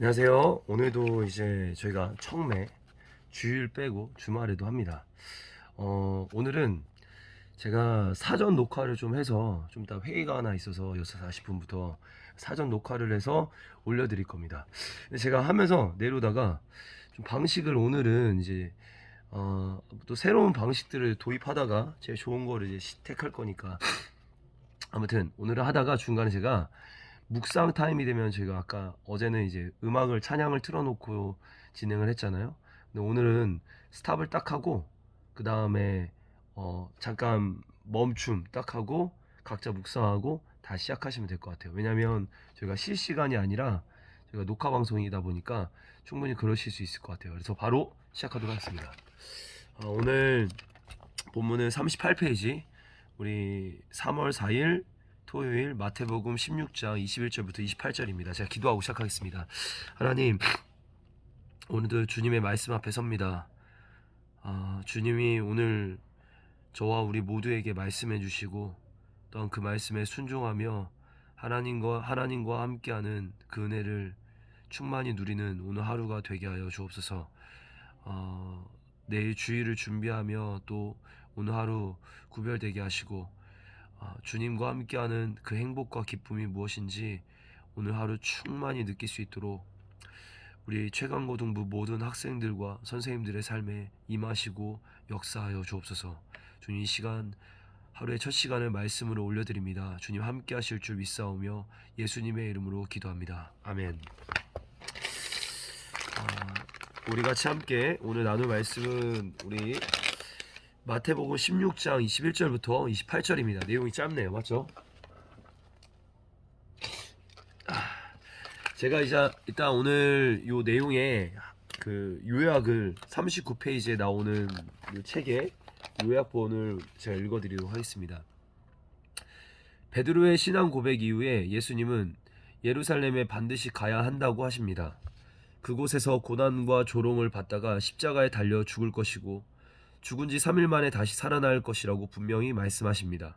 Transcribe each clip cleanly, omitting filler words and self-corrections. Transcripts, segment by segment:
안녕하세요. 오늘도 이제 저희가 청매 주일 빼고 주말에도 합니다. 오늘은 제가 사전 녹화를 좀 해서 좀 이따 회의가 하나 있어서 6시 40분부터 사전 녹화를 해서 올려드릴 겁니다. 근데 제가 하면서 내려다가 좀 방식을 오늘은 이제 또 새로운 방식들을 도입하다가 제일 좋은 거를 이제 택할 거니까 아무튼 오늘은 하다가 중간에 제가 묵상 타임이 되면 제가 아까 어제는 이제 음악을 찬양을 틀어놓고 진행을 했잖아요. 근데 오늘은 스탑을 딱 하고 그 다음에 잠깐 멈춤 딱 하고 각자 묵상하고 다시 시작하시면 될 것 같아요. 왜냐면 저희가 실시간이 아니라 저희가 녹화 방송이다 보니까 충분히 그러실 수 있을 것 같아요. 그래서 바로 시작하도록 하겠습니다. 오늘 본문은 38페이지 우리 3월 4일 토요일 마태복음 16장 21절부터 28절입니다. 제가 기도하고 시작하겠습니다. 하나님, 오늘도 주님의 말씀 앞에 섭니다. 주님이 오늘 저와 우리 모두에게 말씀해 주시고 또한 그 말씀에 순종하며 하나님과 함께하는 그 은혜를 충만히 누리는 오늘 하루가 되게 하여 주옵소서. 내일 주일을 준비하며 또 오늘 하루 구별되게 하시고 주님과 함께하는 그 행복과 기쁨이 무엇인지 오늘 하루 충만히 느낄 수 있도록 우리 최강고등부 모든 학생들과 선생님들의 삶에 임하시고 역사하여 주옵소서. 주님, 이 시간 하루의 첫 시간을 말씀으로 올려드립니다. 주님 함께 하실 줄 믿사오며 예수님의 이름으로 기도합니다. 아멘. 우리 같이 함께 오늘 나눌 말씀은 우리 마태복음 16장 21절부터 28절입니다. 내용이 짧네요. 맞죠? 제가 이제 일단 오늘 요 내용에 그 요약을 39페이지에 나오는 요 책의 요약본을 제가 읽어드리도록 하겠습니다. 베드로의 신앙 고백 이후에 예수님은 예루살렘에 반드시 가야 한다고 하십니다. 그곳에서 고난과 조롱을 받다가 십자가에 달려 죽을 것이고 죽은 지 3일 만에 다시 살아날 것이라고 분명히 말씀하십니다.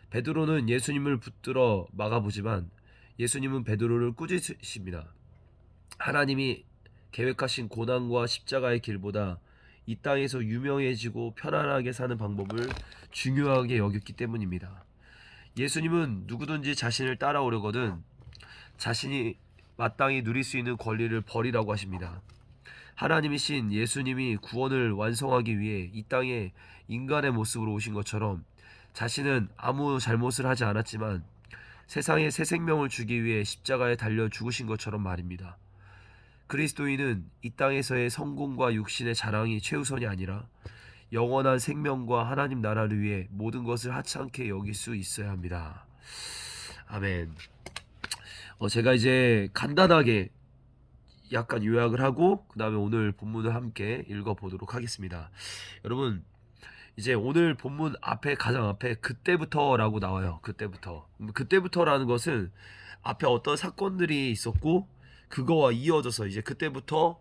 베드로는 예수님을 붙들어 막아보지만 예수님은 베드로를 꾸짖으십니다. 하나님이 계획하신 고난과 십자가의 길보다 이 땅에서 유명해지고 편안하게 사는 방법을 중요하게 여겼기 때문입니다. 예수님은 누구든지 자신을 따라오려거든 자신이 마땅히 누릴 수 있는 권리를 버리라고 하십니다. 하나님이신 예수님이 구원을 완성하기 위해 이 땅에 인간의 모습으로 오신 것처럼 자신은 아무 잘못을 하지 않았지만 세상에 새 생명을 주기 위해 십자가에 달려 죽으신 것처럼 말입니다. 그리스도인은 이 땅에서의 성공과 육신의 자랑이 최우선이 아니라 영원한 생명과 하나님 나라를 위해 모든 것을 하찮게 여길 수 있어야 합니다. 아멘. 제가 이제 간단하게 약간 요약을 하고 그 다음에 오늘 본문을 함께 읽어보도록 하겠습니다. 여러분, 이제 오늘 본문 앞에 가장 앞에 그때부터라고 나와요. 그때부터라는 것은 앞에 어떤 사건들이 있었고 그거와 이어져서 이제 그때부터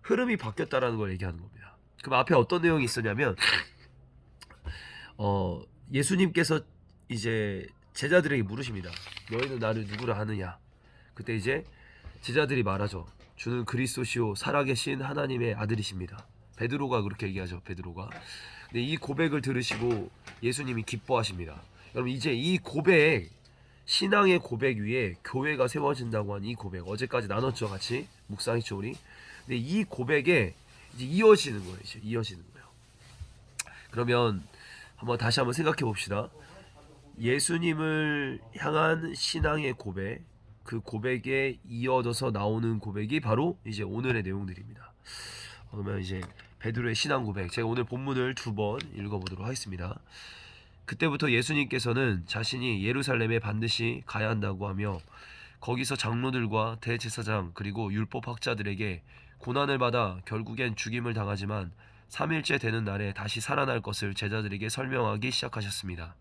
흐름이 바뀌었다라는 걸 얘기하는 겁니다. 그럼 앞에 어떤 내용이 있었냐면 예수님께서 이제 제자들에게 물으십니다. 너희는 나를 누구라 하느냐? 그때 이제 제자들이 말하죠. 주는 그리스도시요 살아계신 하나님의 아들이십니다. 베드로가 그렇게 얘기하죠. 베드로가. 근데 이 고백을 들으시고 예수님이 기뻐하십니다. 여러분, 이제 이 고백, 신앙의 고백 위에 교회가 세워진다고 한 이 고백, 어제까지 나눴죠, 같이 묵상했죠 우리. 근데 이 고백에 이제 이어지는 거예요. 이제 이어지는 거예요. 그러면 다시 한번 생각해 봅시다. 예수님을 향한 신앙의 고백, 그 고백에 이어져서 나오는 고백이 바로 이제 오늘의 내용들입니다. 그러면 이제 베드로의 신앙 고백, 제가 오늘 본문을 2번 읽어보도록 하겠습니다. 그때부터 예수님께서는 자신이 예루살렘에 반드시 가야 한다고 하며 거기서 장로들과 대제사장 그리고 율법학자들에게 고난을 받아 결국엔 죽임을 당하지만 3일째 되는 날에 다시 살아날 것을 제자들에게 설명하기 시작하셨습니다.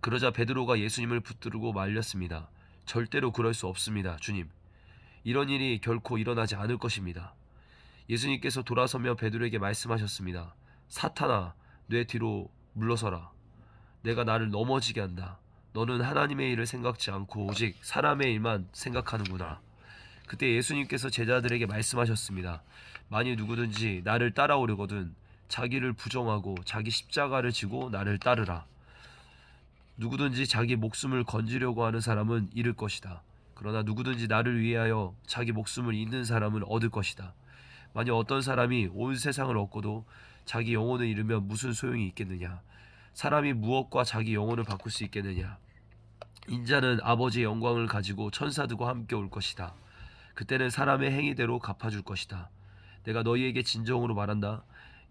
그러자 베드로가 예수님을 붙들고 말렸습니다. 절대로 그럴 수 없습니다, 주님. 이런 일이 결코 일어나지 않을 것입니다. 예수님께서 돌아서며 베드로에게 말씀하셨습니다. 사탄아, 내 뒤로 물러서라. 내가 나를 넘어지게 한다. 너는 하나님의 일을 생각지 않고 오직 사람의 일만 생각하는구나. 그때 예수님께서 제자들에게 말씀하셨습니다. 만일 누구든지 나를 따라오려거든 자기를 부정하고 자기 십자가를 지고 나를 따르라. 누구든지 자기 목숨을 건지려고 하는 사람은 잃을 것이다. 그러나 누구든지 나를 위하여 자기 목숨을 잃는 사람은 얻을 것이다. 만약 어떤 사람이 온 세상을 얻고도 자기 영혼을 잃으면 무슨 소용이 있겠느냐? 사람이 무엇과 자기 영혼을 바꿀 수 있겠느냐? 인자는 아버지의 영광을 가지고 천사들과 함께 올 것이다. 그때는 사람의 행위대로 갚아줄 것이다. 내가 너희에게 진정으로 말한다.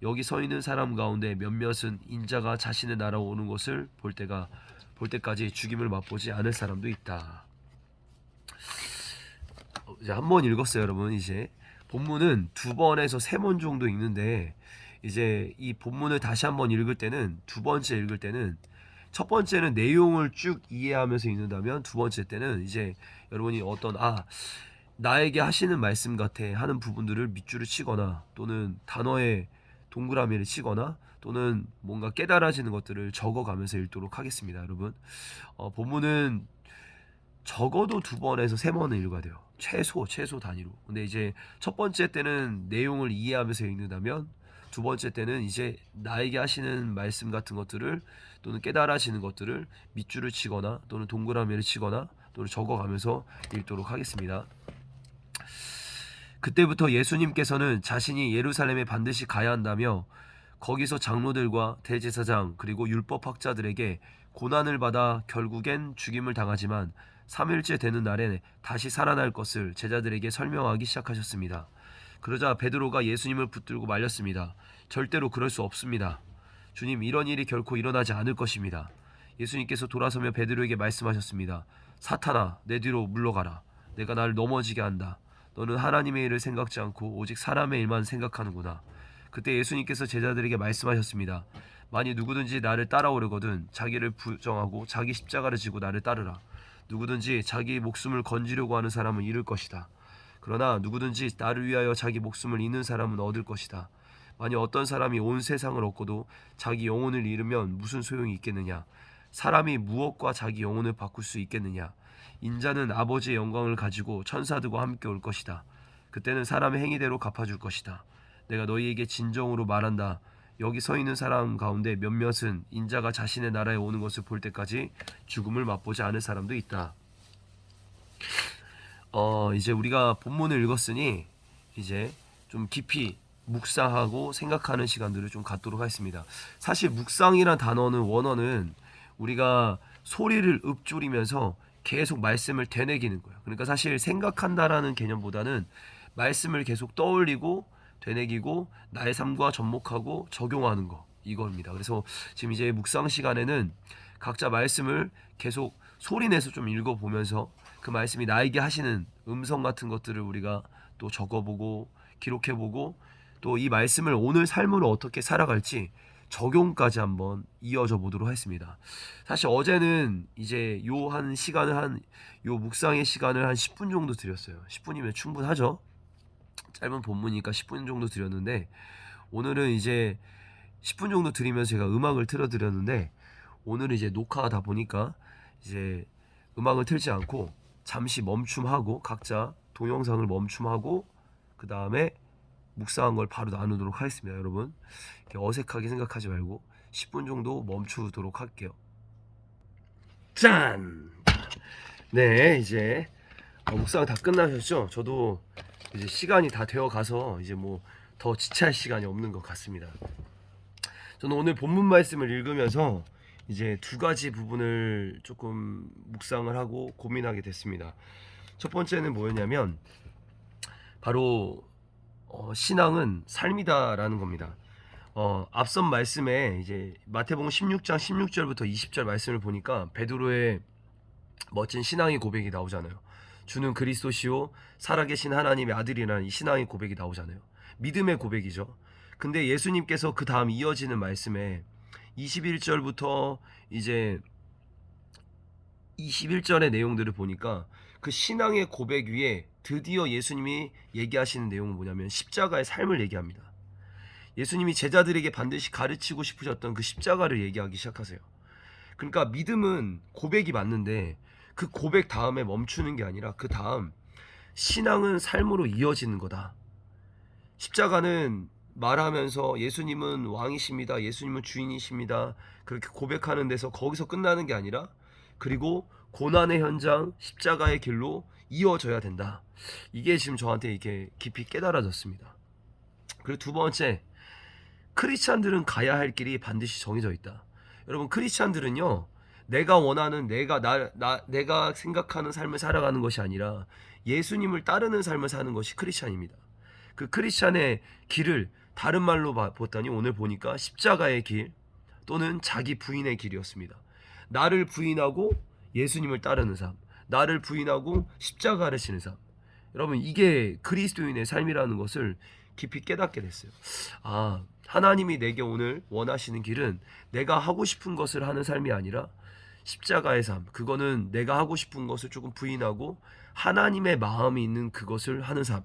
여기 서 있는 사람 가운데 몇몇은 인자가 자신의 나라 오는 것을 볼 때까지 죽임을 맛보지 않을 사람도 있다. 이제 한 번 읽었어요, 여러분. 이제 본문은 2번에서 3번 정도 읽는데, 이제 이 본문을 다시 한번 읽을 때는, 두 번째 읽을 때는, 첫 번째는 내용을 쭉 이해하면서 읽는다면, 두 번째 때는 이제 여러분이 어떤 나에게 하시는 말씀 같아 하는 부분들을 밑줄을 치거나, 또는 단어에 동그라미를 치거나, 또는 뭔가 깨달아지는 것들을 적어가면서 읽도록 하겠습니다, 여러분. 본문은 적어도 2번에서 3번은 읽어야 돼요. 최소 단위로. 근데 이제 첫 번째 때는 내용을 이해하면서 읽는다면, 두 번째 때는 이제 나에게 하시는 말씀 같은 것들을, 또는 깨달아지는 것들을 밑줄을 치거나, 또는 동그라미를 치거나, 또는 적어가면서 읽도록 하겠습니다. 그때부터 예수님께서는 자신이 예루살렘에 반드시 가야 한다며 거기서 장로들과 대제사장 그리고 율법학자들에게 고난을 받아 결국엔 죽임을 당하지만 3일째 되는 날에 다시 살아날 것을 제자들에게 설명하기 시작하셨습니다. 그러자 베드로가 예수님을 붙들고 말렸습니다. 절대로 그럴 수 없습니다. 주님, 이런 일이 결코 일어나지 않을 것입니다. 예수님께서 돌아서며 베드로에게 말씀하셨습니다. 사탄아, 내 뒤로 물러가라. 내가 나를 넘어지게 한다. 너는 하나님의 일을 생각지 않고 오직 사람의 일만 생각하는구나. 그때 예수님께서 제자들에게 말씀하셨습니다. 만일 누구든지 나를 따라오려거든 자기를 부정하고 자기 십자가를 지고 나를 따르라. 누구든지 자기 목숨을 건지려고 하는 사람은 잃을 것이다. 그러나 누구든지 나를 위하여 자기 목숨을 잃는 사람은 얻을 것이다. 만약 어떤 사람이 온 세상을 얻고도 자기 영혼을 잃으면 무슨 소용이 있겠느냐? 사람이 무엇과 자기 영혼을 바꿀 수 있겠느냐? 인자는 아버지의 영광을 가지고 천사들과 함께 올 것이다. 그때는 사람의 행위대로 갚아줄 것이다. 내가 너희에게 진정으로 말한다. 여기 서 있는 사람 가운데 몇몇은 인자가 자신의 나라에 오는 것을 볼 때까지 죽음을 맛보지 않을 사람도 있다. 이제 우리가 본문을 읽었으니 이제 좀 깊이 묵상하고 생각하는 시간들을 좀 갖도록 하겠습니다. 사실 묵상이란 단어는 원어는 우리가 소리를 읊조리면서 계속 말씀을 되뇌기는 거예요. 그러니까 사실 생각한다라는 개념보다는 말씀을 계속 떠올리고 되뇌기고 나의 삶과 접목하고 적용하는 거, 이겁니다. 그래서 지금 이제 묵상 시간에는 각자 말씀을 계속 소리내서 좀 읽어보면서 그 말씀이 나에게 하시는 음성 같은 것들을 우리가 또 적어보고 기록해보고 또 이 말씀을 오늘 삶으로 어떻게 살아갈지 적용까지 한번 이어져 보도록 하겠습니다. 사실 어제는 이제 요 묵상의 시간을 한 10분 정도 드렸어요. 10분이면 충분하죠. 짧은 본문이니까 10분 정도 드렸는데, 오늘은 이제 10분 정도 드리면서 제가 음악을 틀어드렸는데, 오늘은 이제 녹화하다 보니까 이제 음악을 틀지 않고 잠시 멈춤하고 각자 동영상을 멈춤하고 그 다음에 묵상한 걸 바로 나누도록 하겠습니다. 여러분 이렇게 어색하게 생각하지 말고 10분 정도 멈추도록 할게요. 짠! 네, 이제 묵상 다 끝나셨죠? 저도 이제 시간이 다 되어 가서 이제 뭐 더 지체할 시간이 없는 것 같습니다. 저는 오늘 본문 말씀을 읽으면서 이제 두 가지 부분을 조금 묵상을 하고 고민하게 됐습니다. 첫 번째는 뭐였냐면 바로 신앙은 삶이다라는 겁니다. 앞선 말씀에 이제 마태복음 16장 16절부터 20절 말씀을 보니까 베드로의 멋진 신앙의 고백이 나오잖아요. 주는 그리스도시요 살아계신 하나님의 아들이라는 이 신앙의 고백이 나오잖아요. 믿음의 고백이죠. 근데 예수님께서 그 다음 이어지는 말씀에 21절부터 이제 21절의 내용들을 보니까 그 신앙의 고백 위에 드디어 예수님이 얘기하시는 내용은 뭐냐면 십자가의 삶을 얘기합니다. 예수님이 제자들에게 반드시 가르치고 싶으셨던 그 십자가를 얘기하기 시작하세요. 그러니까 믿음은 고백이 맞는데 그 고백 다음에 멈추는 게 아니라 그 다음 신앙은 삶으로 이어지는 거다. 십자가는 말하면서 예수님은 왕이십니다. 예수님은 주인이십니다. 그렇게 고백하는 데서 거기서 끝나는 게 아니라 그리고 고난의 현장 십자가의 길로 이어져야 된다. 이게 지금 저한테 이렇게 깊이 깨달아졌습니다. 그리고 두 번째, 크리스찬들은 가야 할 길이 반드시 정해져 있다. 여러분, 크리스찬들은요, 내가 원하는 내가 생각하는 삶을 살아가는 것이 아니라 예수님을 따르는 삶을 사는 것이 크리스찬입니다. 그 크리스찬의 길을 다른 말로 봤더니 오늘 보니까 십자가의 길 또는 자기 부인의 길이었습니다. 나를 부인하고 예수님을 따르는 삶, 나를 부인하고 십자가를 지는 삶. 여러분, 이게 그리스도인의 삶이라는 것을 깊이 깨닫게 됐어요. 아, 하나님이 내게 오늘 원하시는 길은 내가 하고 싶은 것을 하는 삶이 아니라 십자가의 삶, 그거는 내가 하고 싶은 것을 조금 부인하고 하나님의 마음이 있는 그것을 하는 삶.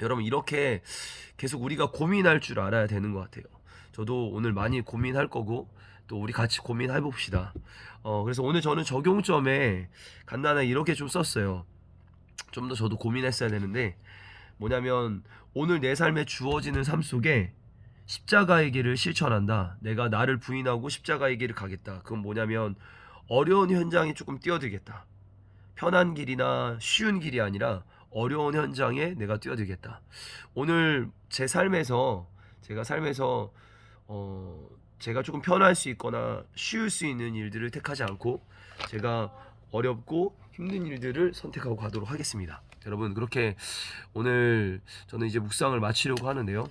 여러분, 이렇게 계속 우리가 고민할 줄 알아야 되는 것 같아요. 저도 오늘 많이 고민할 거고 또 우리 같이 고민해 봅시다. 그래서 오늘 저는 적용점에 간단하게 이렇게 좀 썼어요. 좀 더 저도 고민했어야 되는데, 뭐냐면 오늘 내 삶에 주어지는 삶 속에 십자가의 길을 실천한다. 내가 나를 부인하고 십자가의 길을 가겠다. 그건 뭐냐면 어려운 현장에 조금 뛰어들겠다. 편한 길이나 쉬운 길이 아니라 어려운 현장에 내가 뛰어들겠다. 오늘 제 삶에서 제가 조금 편할 수 있거나 쉬울 수 있는 일들을 택하지 않고 제가 어렵고 힘든 일들을 선택하고 가도록 하겠습니다. 여러분, 그렇게 오늘 저는 이제 묵상을 마치려고 하는데요.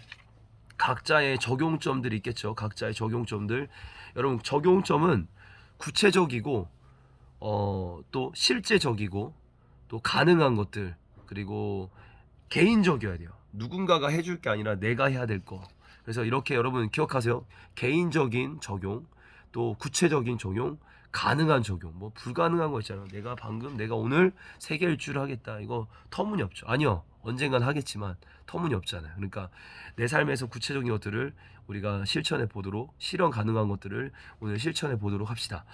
각자의 적용점들이 있겠죠. 각자의 적용점들. 여러분, 적용점은 구체적이고 또 실제적이고 또 가능한 것들, 그리고 개인적이어야 돼요. 누군가가 해줄 게 아니라 내가 해야 될 거. 그래서 이렇게 여러분 기억하세요. 개인적인 적용, 또 구체적인 적용, 가능한 적용. 뭐 불가능한 거 있잖아요. 내가 오늘 3개 일주를 하겠다. 이거 터무니없죠. 아니요, 언젠간 하겠지만 터무니없잖아요. 그러니까 내 삶에서 구체적인 것들을 우리가 실천해 보도록, 실현 가능한 것들을 오늘 실천해 보도록 합시다.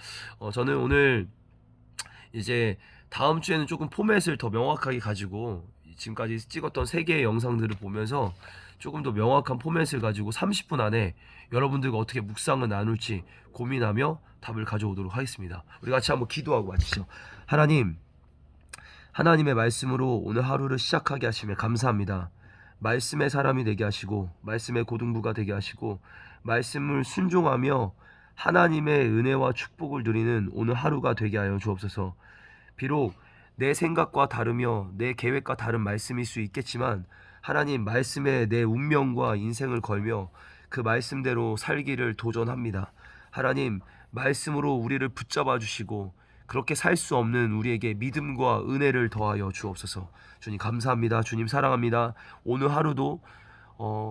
저는 오늘 이제 다음 주에는 조금 포맷을 더 명확하게 가지고 지금까지 찍었던 3개의 영상들을 보면서 조금 더 명확한 포맷을 가지고 30분 안에 여러분들과 어떻게 묵상을 나눌지 고민하며 답을 가져오도록 하겠습니다. 우리 같이 한번 기도하고 마치죠. 하나님의 말씀으로 오늘 하루를 시작하게 하시며 감사합니다. 말씀의 사람이 되게 하시고 말씀의 고등부가 되게 하시고 말씀을 순종하며 하나님의 은혜와 축복을 누리는 오늘 하루가 되게 하여 주옵소서. 비록 내 생각과 다르며 내 계획과 다른 말씀일 수 있겠지만 하나님 말씀에 내 운명과 인생을 걸며 그 말씀대로 살기를 도전합니다. 하나님 말씀으로 우리를 붙잡아 주시고 그렇게 살 수 없는 우리에게 믿음과 은혜를 더하여 주옵소서. 주님 감사합니다. 주님 사랑합니다. 오늘 하루도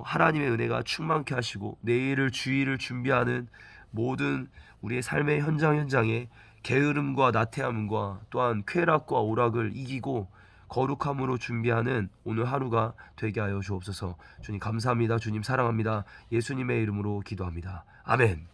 하나님의 은혜가 충만케 하시고 내일을 주일을 준비하는 모든 우리의 삶의 현장에 게으름과 나태함과 또한 쾌락과 오락을 이기고 거룩함으로 준비하는 오늘 하루가 되게 하여 주옵소서. 주님 감사합니다. 주님 사랑합니다. 예수님의 이름으로 기도합니다. 아멘.